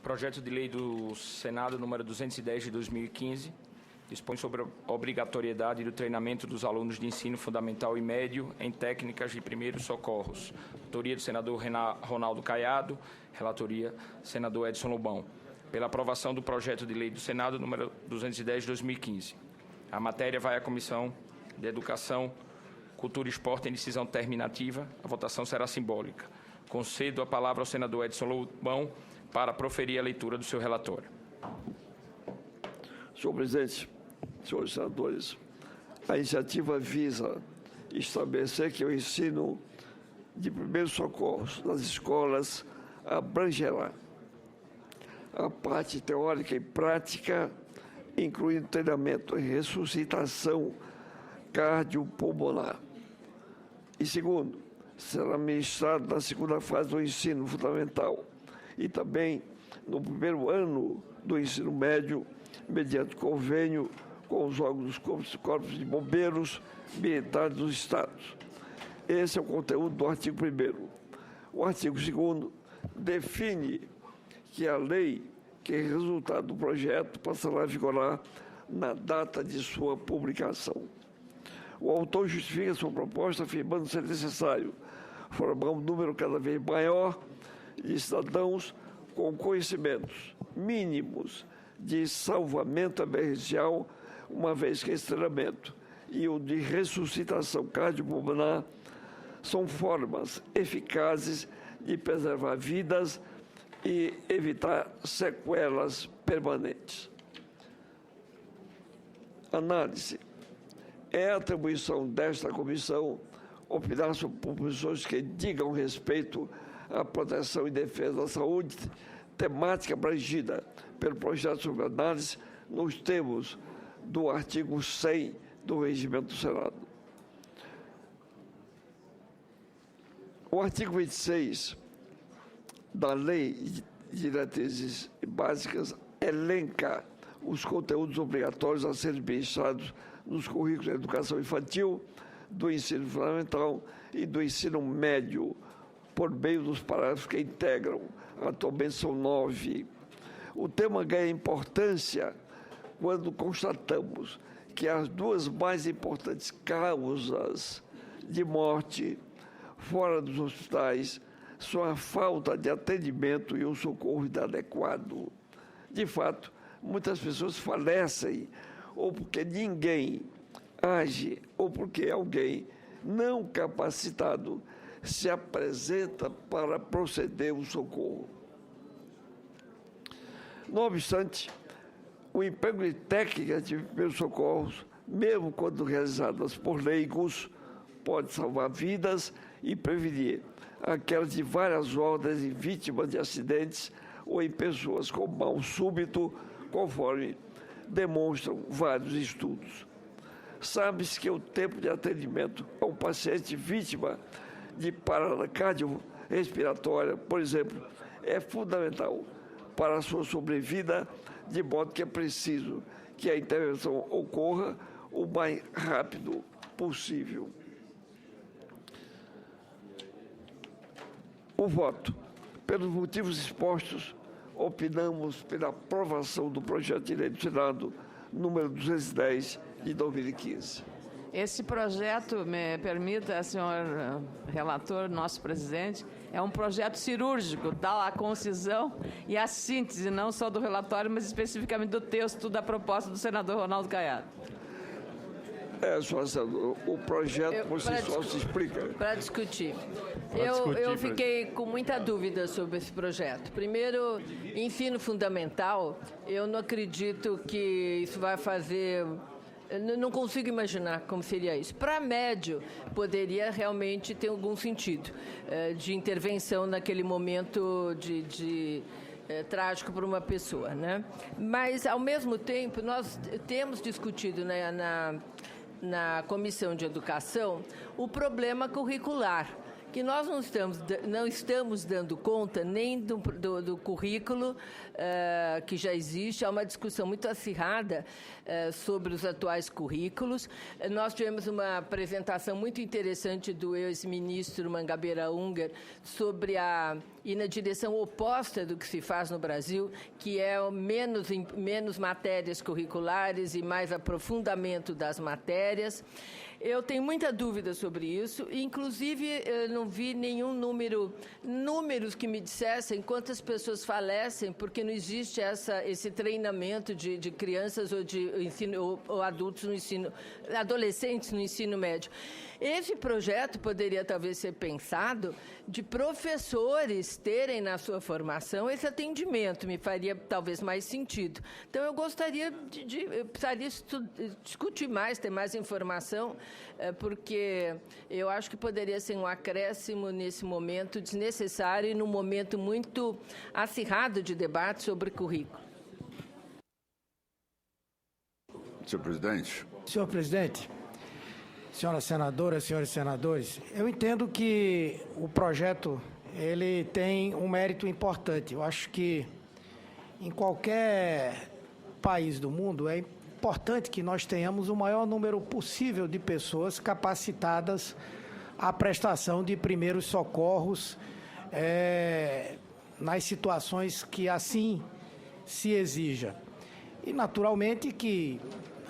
Projeto de lei do Senado número 210 de 2015 dispõe sobre a obrigatoriedade do treinamento dos alunos de ensino fundamental e médio em técnicas de primeiros socorros. Autoria do senador Ronaldo Caiado, relatoria senador Edson Lobão. Pela aprovação do projeto de lei do Senado número 210 de 2015. A matéria vai à Comissão de Educação, Cultura e Esporte em decisão terminativa. A votação será simbólica. Concedo a palavra ao senador Edson Lobão para proferir a leitura do seu relatório. Senhor presidente, senhores senadores, a iniciativa visa estabelecer que o ensino de primeiros socorros nas escolas abrangerá a parte teórica e prática, incluindo treinamento em ressuscitação cardiopulmonar. E segundo, será ministrado na segunda fase do ensino fundamental e também no primeiro ano do ensino médio, mediante convênio com os órgãos dos corpos de bombeiros militares dos estados. Esse é o conteúdo do artigo 1º. O artigo 2º define que a lei, que é resultado do projeto, passará a vigorar na data de sua publicação. O autor justifica sua proposta afirmando ser necessário formar um número cada vez maior de cidadãos com conhecimentos mínimos de salvamento emergencial, uma vez que esse treinamento e o de ressuscitação cardiopulmonar são formas eficazes de preservar vidas e evitar sequelas permanentes. Análise. É atribuição desta comissão opinar sobre proposições que digam respeito à proteção e defesa da saúde, temática abrangida pelo projeto sobre análise nos termos do artigo 100 do Regimento do Senado. O artigo 26 da Lei de Diretrizes Básicas elenca os conteúdos obrigatórios a serem ministrados nos currículos da educação infantil, do ensino fundamental e do ensino médio, por meio dos parágrafos que integram. Atualmente são 9. O tema ganha importância quando constatamos que as duas mais importantes causas de morte fora dos hospitais são a falta de atendimento e o socorro inadequado. De fato, muitas pessoas falecem ou porque ninguém age ou porque alguém não capacitado se apresenta para proceder o socorro. Não obstante, o emprego de técnicas de primeiros socorros, mesmo quando realizadas por leigos, pode salvar vidas e prevenir aquelas de várias ordens em vítimas de acidentes ou em pessoas com mal súbito, conforme demonstram vários estudos. Sabe-se que o tempo de atendimento a um paciente vítima de parada cardiorrespiratória, por exemplo, é fundamental para a sua sobrevida, de modo que é preciso que a intervenção ocorra o mais rápido possível. O voto. Pelos motivos expostos, opinamos pela aprovação do projeto de lei do Senado número 210 de 2015. Esse projeto, me permita, senhor relator, nosso presidente, é um projeto cirúrgico, dá a concisão e a síntese, não só do relatório, mas especificamente do texto da proposta do senador Ronaldo Caiado. Senhor senador, o projeto por si só se explica. Para discutir. Eu fiquei com muita dúvida sobre esse projeto. Primeiro, ensino fundamental, eu não acredito que isso vai fazer... Não consigo imaginar como seria isso. Para médio, poderia realmente ter algum sentido de intervenção naquele momento trágico para uma pessoa, né? Mas, ao mesmo tempo, nós temos discutido na Comissão de Educação o problema curricular, que nós não estamos dando conta nem do currículo que já existe. Há uma discussão muito acirrada sobre os atuais currículos. Nós tivemos uma apresentação muito interessante do ex-ministro Mangabeira Unger sobre ir na direção oposta do que se faz no Brasil, que é menos matérias curriculares e mais aprofundamento das matérias. Eu tenho muita dúvida sobre isso, inclusive eu não vi nenhum números que me dissessem quantas pessoas falecem porque não existe esse treinamento de crianças ou de ensino ou adultos no ensino, adolescentes no ensino médio. Esse projeto poderia talvez ser pensado de professores terem na sua formação esse atendimento, me faria talvez mais sentido. Então eu gostaria eu precisaria discutir mais, ter mais informação, porque eu acho que poderia ser um acréscimo nesse momento desnecessário e num momento muito acirrado de debate sobre currículo. Senhor presidente. Senhor presidente, senhoras senadoras, senhores senadores, eu entendo que o projeto ele tem um mérito importante. Eu acho que em qualquer país do mundo é importante que nós tenhamos o maior número possível de pessoas capacitadas à prestação de primeiros socorros nas situações que assim se exija. E, naturalmente, que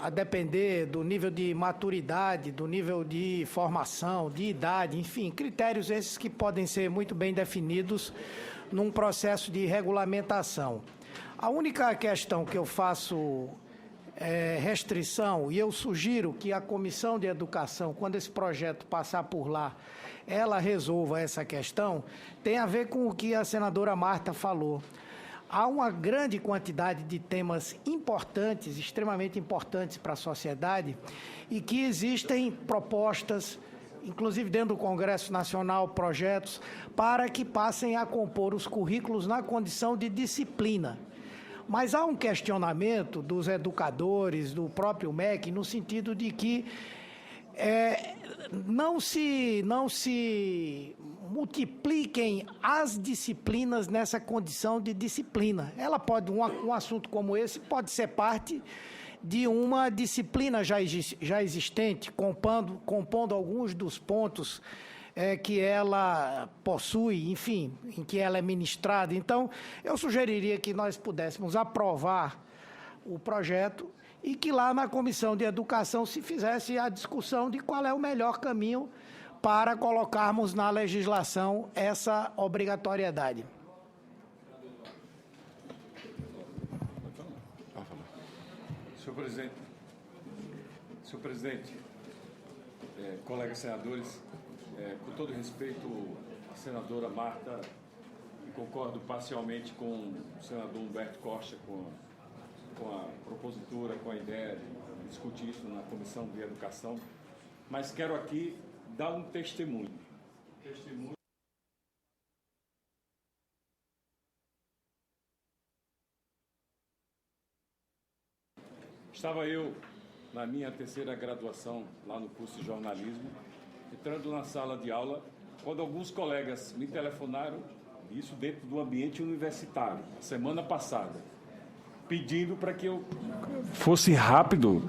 a depender do nível de maturidade, do nível de formação, de idade, enfim, critérios esses que podem ser muito bem definidos num processo de regulamentação. A única questão que eu faço restrição, e eu sugiro que a Comissão de Educação, quando esse projeto passar por lá, ela resolva essa questão, tem a ver com o que a senadora Marta falou. Há uma grande quantidade de temas importantes, extremamente importantes para a sociedade, e que existem propostas, inclusive dentro do Congresso Nacional, projetos, para que passem a compor os currículos na condição de disciplina. Mas há um questionamento dos educadores, do próprio MEC, no sentido de que não se multipliquem as disciplinas nessa condição de disciplina. Ela pode, um assunto como esse pode ser parte de uma disciplina já existente, compondo alguns dos pontos que ela possui, enfim, em que ela é ministrada. Então, eu sugeriria que nós pudéssemos aprovar o projeto e que lá na Comissão de Educação se fizesse a discussão de qual é o melhor caminho para colocarmos na legislação essa obrigatoriedade. Senhor presidente, colegas senadores, com todo respeito à senadora Marta, concordo parcialmente com o senador Humberto Costa, com a propositura, com a ideia de discutir isso na Comissão de Educação, mas quero aqui dar um testemunho. Estava eu, na minha terceira graduação, lá no curso de jornalismo, entrando na sala de aula, quando alguns colegas me telefonaram, isso dentro do ambiente universitário, semana passada, pedindo para que eu fosse rápido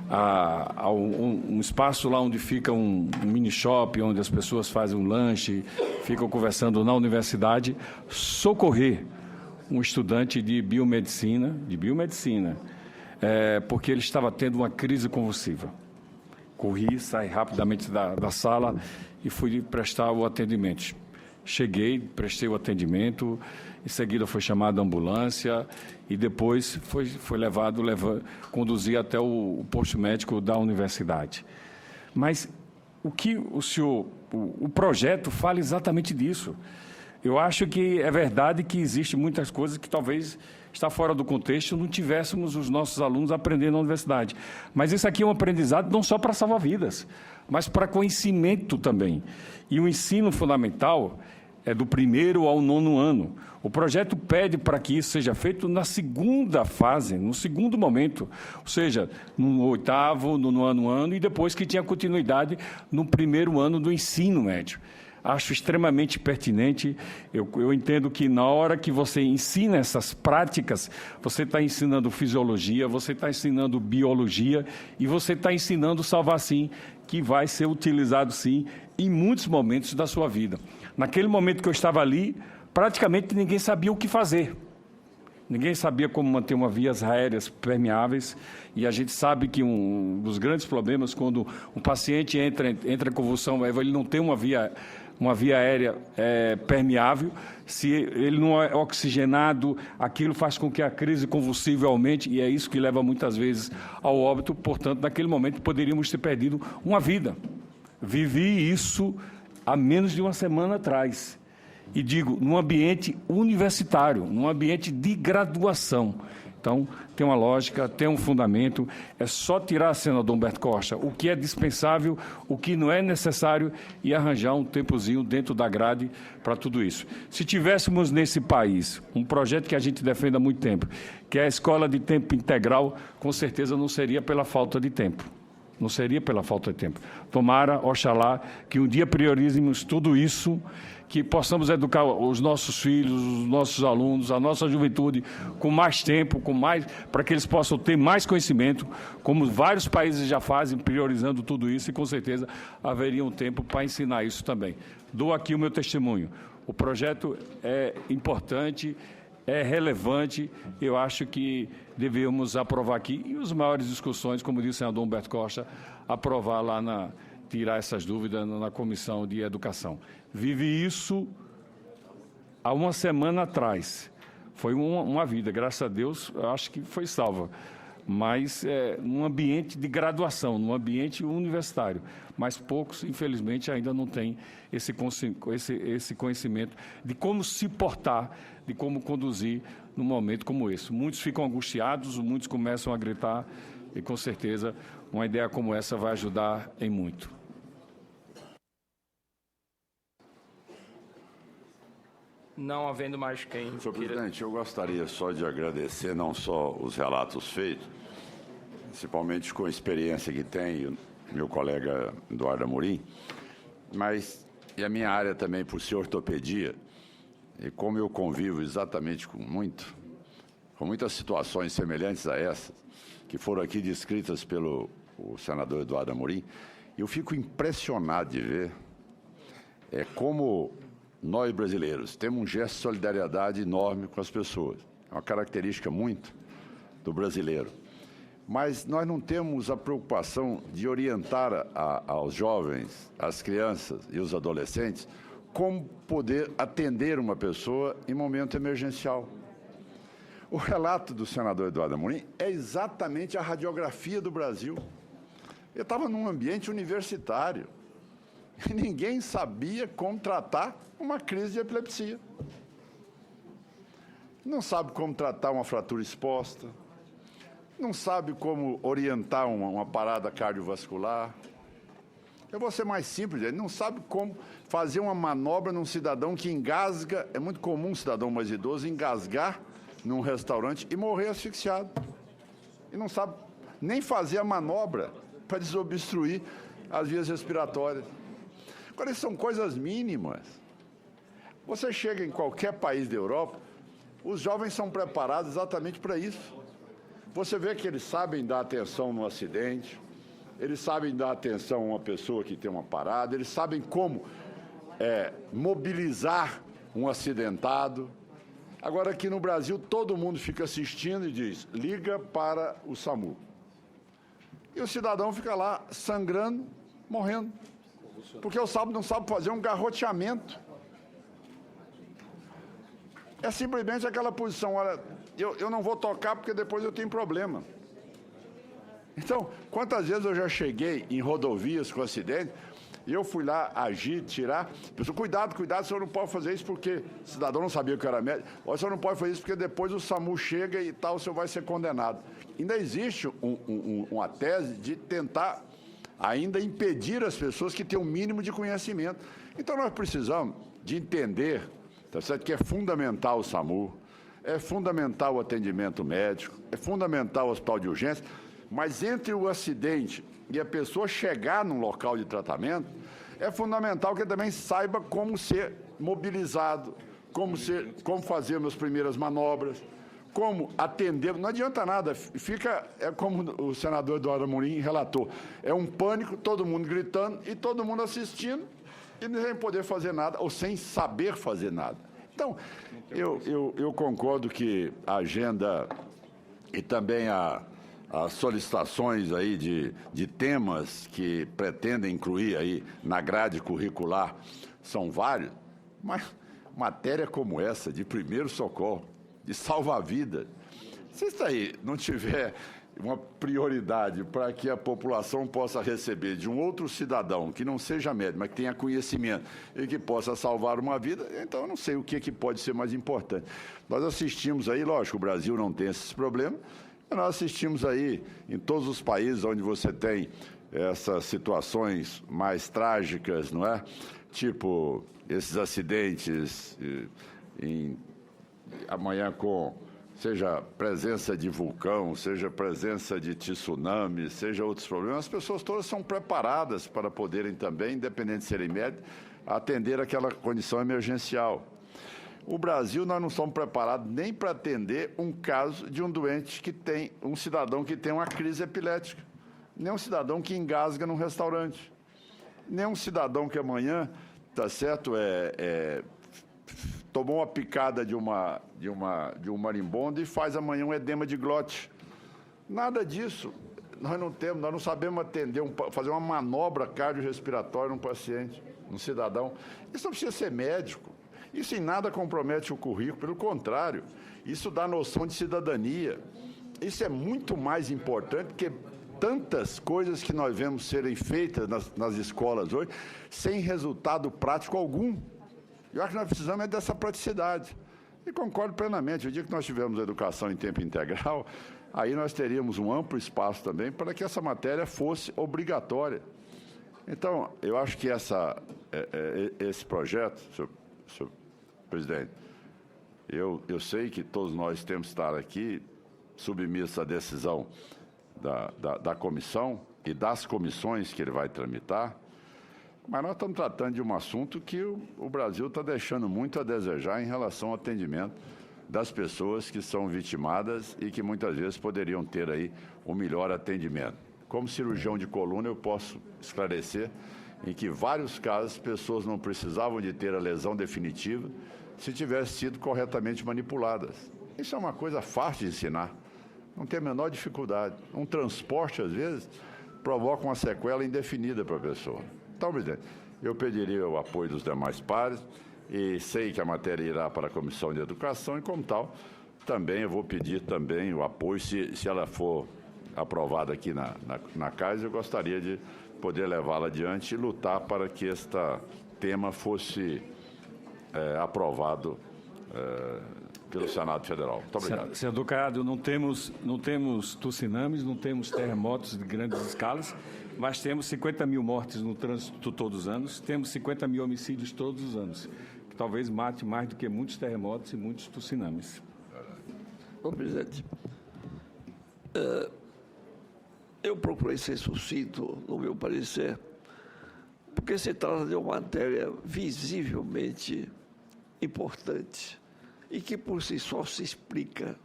a um espaço lá onde fica um mini shop, onde as pessoas fazem um lanche, ficam conversando na universidade, socorrer um estudante de biomedicina, porque ele estava tendo uma crise convulsiva. Corri, saí rapidamente da sala e fui prestar o atendimento. Cheguei, prestei o atendimento, em seguida foi chamada a ambulância e depois foi conduzido até o posto médico da universidade. Mas o que o projeto fala exatamente disso. Eu acho que é verdade que existem muitas coisas que talvez está fora do contexto, não tivéssemos os nossos alunos aprendendo na universidade. Mas isso aqui é um aprendizado não só para salvar vidas, mas para conhecimento também. E o ensino fundamental é do 1º ao 9º ano. O projeto pede para que isso seja feito na segunda fase, no segundo momento, ou seja, no 8º, no 9º ano e depois que tinha continuidade no 1º ano do ensino médio. acho extremamente pertinente. Eu entendo que na hora que você ensina essas práticas, você está ensinando fisiologia, você está ensinando biologia e você está ensinando o Salvar-Sim, que vai ser utilizado, sim, em muitos momentos da sua vida. Naquele momento que eu estava ali, praticamente ninguém sabia o que fazer. Ninguém sabia como manter vias aéreas permeáveis, e a gente sabe que um dos grandes problemas, quando um paciente entra em convulsão, ele não tem uma via aérea permeável. Se ele não é oxigenado, aquilo faz com que a crise convulsiva aumente, e é isso que leva muitas vezes ao óbito. Portanto, naquele momento, poderíamos ter perdido uma vida. Vivi isso há menos de uma semana atrás. E digo, num ambiente universitário, num ambiente de graduação. Então, tem uma lógica, tem um fundamento. É só tirar, senador Humberto Costa, o que é dispensável, o que não é necessário e arranjar um tempozinho dentro da grade para tudo isso. Se tivéssemos nesse país um projeto que a gente defende há muito tempo, que é a escola de tempo integral, com certeza não seria pela falta de tempo. Não seria pela falta de tempo. Tomara, oxalá, que um dia priorizemos tudo isso, que possamos educar os nossos filhos, os nossos alunos, a nossa juventude com mais tempo, para que eles possam ter mais conhecimento, como vários países já fazem, priorizando tudo isso, e com certeza haveria um tempo para ensinar isso também. Dou aqui o meu testemunho. O projeto é importante, é relevante, eu acho que devemos aprovar aqui, e as maiores discussões, como disse o senador Humberto Costa, aprovar lá tirar essas dúvidas na Comissão de Educação. Vive isso há uma semana atrás. Foi uma vida, graças a Deus, eu acho que foi salva. Mas num ambiente de graduação, num ambiente universitário. Mas poucos, infelizmente, ainda não têm esse conhecimento de como se portar, de como conduzir num momento como esse. Muitos ficam angustiados, muitos começam a gritar, e com certeza uma ideia como essa vai ajudar em muito. Não havendo mais quem... Senhor presidente, eu gostaria só de agradecer não só os relatos feitos, principalmente com a experiência que tem o meu colega Eduardo Amorim, mas e a minha área também por ser ortopedia, e como eu convivo exatamente com muitas situações semelhantes a essas, que foram aqui descritas pelo senador Eduardo Amorim, eu fico impressionado de ver como nós brasileiros temos um gesto de solidariedade enorme com as pessoas. É uma característica muito do brasileiro. Mas nós não temos a preocupação de orientar aos jovens, às crianças e os adolescentes como poder atender uma pessoa em momento emergencial. O relato do senador Eduardo Amorim é exatamente a radiografia do Brasil. Eu estava num ambiente universitário e ninguém sabia como tratar uma crise de epilepsia. Não sabe como tratar uma fratura exposta, não sabe como orientar uma parada cardiovascular. Eu vou ser mais simples, ele não sabe como fazer uma manobra num cidadão que engasga. É muito comum um cidadão mais idoso engasgar num restaurante e morrer asfixiado. E não sabe nem fazer a manobra para desobstruir as vias respiratórias. Agora, isso são coisas mínimas. Você chega em qualquer país da Europa, os jovens são preparados exatamente para isso. Você vê que eles sabem dar atenção no acidente, eles sabem dar atenção a uma pessoa que tem uma parada, eles sabem como mobilizar um acidentado. Agora, aqui no Brasil, todo mundo fica assistindo e diz, liga para o SAMU. E o cidadão fica lá sangrando, morrendo, porque não sabe fazer um garroteamento. É simplesmente aquela posição, olha, eu não vou tocar porque depois eu tenho problema. Então, quantas vezes eu já cheguei em rodovias com acidente, e eu fui lá agir, tirar, pessoal, cuidado, o senhor não pode fazer isso porque o cidadão não sabia que eu era médico, o senhor não pode fazer isso porque depois o SAMU chega e tal, o senhor vai ser condenado. Ainda existe uma tese de tentar ainda impedir as pessoas que têm um mínimo de conhecimento. Então, nós precisamos de entender, tá certo, que é fundamental o SAMU, é fundamental o atendimento médico, é fundamental o hospital de urgência, mas entre o acidente e a pessoa chegar num local de tratamento, é fundamental que ele também saiba como ser mobilizado, como fazer as primeiras manobras, como atender. Não adianta nada, é como o senador Eduardo Amorim relatou, é um pânico, todo mundo gritando e todo mundo assistindo e sem poder fazer nada ou sem saber fazer nada. Então, eu concordo que a agenda e também as solicitações aí de temas que pretendem incluir aí na grade curricular são vários, mas matéria como essa, de primeiro socorro, de salva-vida, se isso aí não tiver uma prioridade para que a população possa receber de um outro cidadão que não seja médico, mas que tenha conhecimento e que possa salvar uma vida, então eu não sei o que pode ser mais importante. Nós assistimos aí, lógico, o Brasil não tem esses problemas, mas nós assistimos aí em todos os países onde você tem essas situações mais trágicas, não é? Tipo, esses acidentes amanhã com, seja presença de vulcão, seja presença de tsunami, seja outros problemas, as pessoas todas são preparadas para poderem também, independente de serem médicos, atender aquela condição emergencial. O Brasil, nós não somos preparados nem para atender um caso de um doente que tem, um cidadão que tem uma crise epilética, nem um cidadão que engasga num restaurante, nem um cidadão que amanhã, tá certo, tomou uma picada de um marimbondo e faz amanhã um edema de glote. Nada disso. Nós não sabemos atender, fazer uma manobra cardiorrespiratória num paciente, num cidadão. Isso não precisa ser médico. Isso em nada compromete o currículo, pelo contrário. Isso dá noção de cidadania. Isso é muito mais importante que tantas coisas que nós vemos serem feitas nas escolas hoje, sem resultado prático algum. Eu acho que nós precisamos dessa praticidade. E concordo plenamente. O dia que nós tivermos educação em tempo integral, aí nós teríamos um amplo espaço também para que essa matéria fosse obrigatória. Então, eu acho que esse projeto, senhor presidente, eu sei que todos nós temos que estar aqui submissos à decisão da comissão e das comissões que ele vai tramitar, mas nós estamos tratando de um assunto que o Brasil está deixando muito a desejar em relação ao atendimento das pessoas que são vitimadas e que muitas vezes poderiam ter aí um melhor atendimento. Como cirurgião de coluna, eu posso esclarecer em que vários casos pessoas não precisavam de ter a lesão definitiva se tivessem sido corretamente manipuladas. Isso é uma coisa fácil de ensinar, não tem a menor dificuldade. Um transporte, às vezes, provoca uma sequela indefinida para a pessoa. Então, presidente, eu pediria o apoio dos demais pares e sei que a matéria irá para a Comissão de Educação e, como tal, também eu vou pedir também o apoio, se ela for aprovada aqui na Casa, eu gostaria de poder levá-la adiante e lutar para que este tema fosse aprovado pelo Senado Federal. Muito obrigado. Senador Caiado, não temos tsunamis, não temos terremotos de grandes escalas, mas temos 50 mil mortes no trânsito todos os anos, temos 50 mil homicídios todos os anos, que talvez mate mais do que muitos terremotos e muitos tsunamis. Bom, presidente, eu procurei ser sucinto no meu parecer, porque se trata de uma matéria visivelmente importante e que por si só se explica.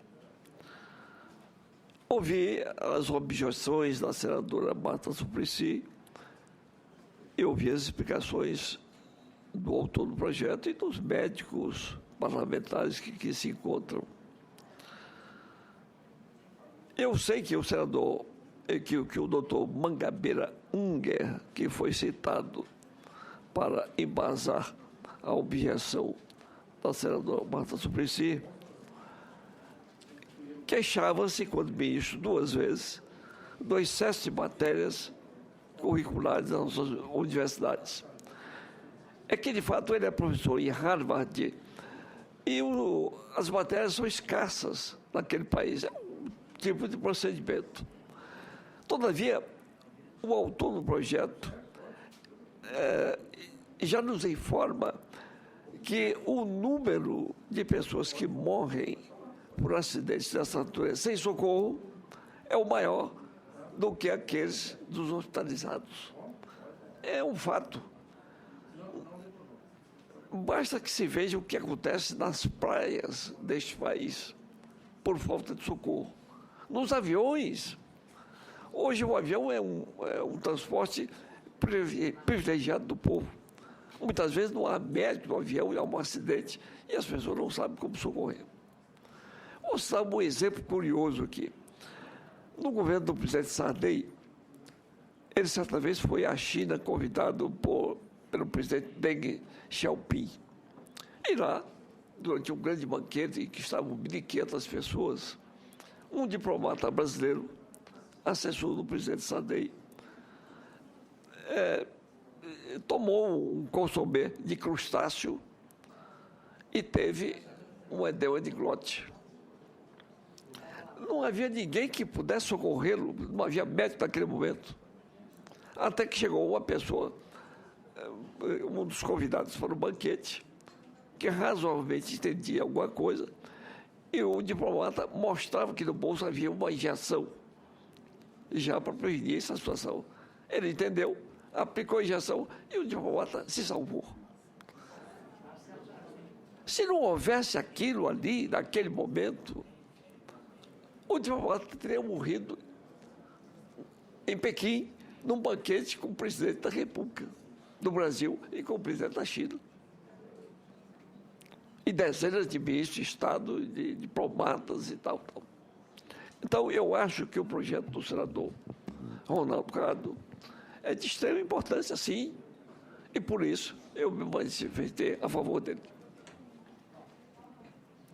Ouvi as objeções da senadora Marta Suplicy, eu ouvi as explicações do autor do projeto e dos médicos parlamentares que se encontram. Eu sei que o senador, que o doutor Mangabeira Unger, que foi citado para embasar a objeção da senadora Marta Suplicy, queixava-se, quando ministro, 2 vezes, do excesso de matérias curriculares nas nossas universidades. É que, de fato, ele é professor em Harvard e as matérias são escassas naquele país. É um tipo de procedimento. Todavia, o autor do projeto já nos informa que o número de pessoas que morrem por acidentes dessa natureza sem socorro é o maior do que aqueles dos hospitalizados. É um fato. Basta que se veja o que acontece nas praias deste país, por falta de socorro. Nos aviões, hoje o avião é um transporte privilegiado do povo. Muitas vezes não há médico no avião e há um acidente e as pessoas não sabem como socorrer. Vou citar um exemplo curioso aqui. No governo do presidente Sarney, ele certa vez foi à China convidado pelo presidente Deng Xiaoping. E lá, durante um grande banquete em que estavam 1.500 pessoas, um diplomata brasileiro, assessor do presidente Sarney, tomou um consomé de crustáceo e teve um edema de glote. Não havia ninguém que pudesse socorrê-lo, não havia médico naquele momento. Até que chegou uma pessoa, um dos convidados para o banquete, que razoavelmente entendia alguma coisa, e o diplomata mostrava que no bolso havia uma injeção, já para prevenir essa situação. Ele entendeu, aplicou a injeção e o diplomata se salvou. Se não houvesse aquilo ali, naquele momento, o diplomata teria morrido em Pequim, num banquete com o presidente da República do Brasil e com o presidente da China. E dezenas de ministros de Estado, de diplomatas e tal. Então, eu acho que o projeto do senador Ronaldo Caiado é de extrema importância, sim, e por isso eu me manifestei a favor dele.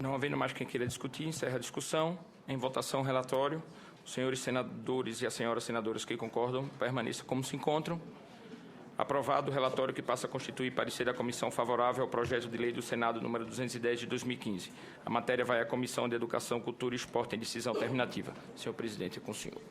Não havendo mais quem queira discutir, encerra a discussão. Em votação, o relatório. Os senhores senadores e as senhoras senadoras que concordam, permaneçam como se encontram. Aprovado o relatório que passa a constituir parecer da comissão favorável ao projeto de lei do Senado número 210 de 2015. A matéria vai à Comissão de Educação, Cultura e Esporte em decisão terminativa. Senhor presidente, é com o senhor.